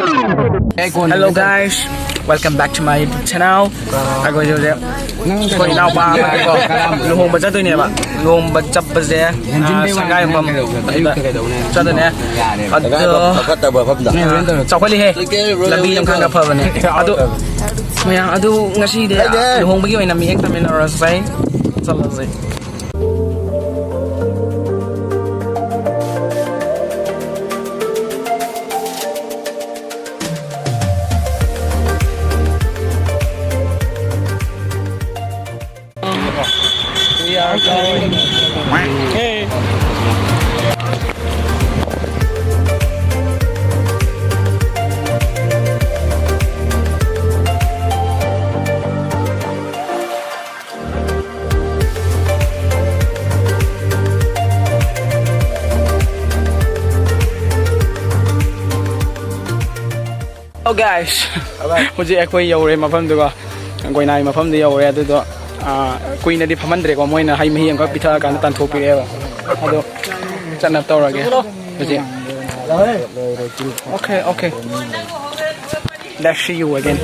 Hello guys, welcome back to my YouTube channel. Ako Jose. Ko inaw pa ako. Luhong ba chato niya ba? Luhong ba chap ba siya? Sagay mo. Chato niya. Chokwali he. Labi yung kanga pa ba niya? Mayang ngasi dia. Luhong ba yung inamiyang kami na rasay. Salazay. We are going. Hey. Hello guys. Hujik akhoi yaure mafam duga. Koina mafam de yaure adu do. Queen di pamandre ko moina hai mahi angka pitha kan tan thopi re ba ado chana tawrage okay okay let's see you again.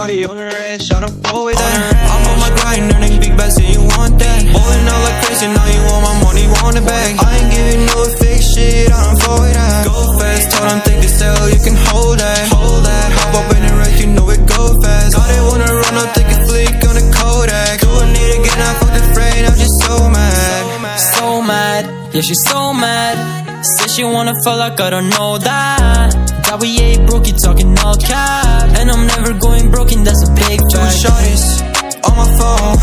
Shawty on her ass, shot up, go with that. I'm on my grind, earning big bags, say you want that. Ballin' out like crazy, now you want my money, want it back. I ain't giving no fake shit, I don't fall with that. Go fast, tell them take the cell, you can hold that. Hop up in the wreck, you know it go fast. Got it, wanna run up, take a flick on the Kodak. Doing it again, I fucked the freight, I'm just so mad. So mad, yeah she's so mad. Says she wanna fall like I don't know that. That we ain't broke, you talking all cap. And I'm never going broken, that's a big fact. Two shorties on my phone,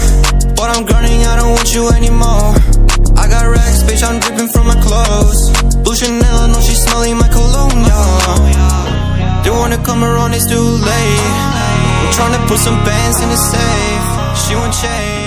but I'm grinding, I don't want you anymore. I got racks, bitch, I'm dripping from my clothes. Blue Chanel, I know she's smelling my cologne, yeah. They wanna come around, it's too late. I'm tryna put some bands in the safe. She won't change.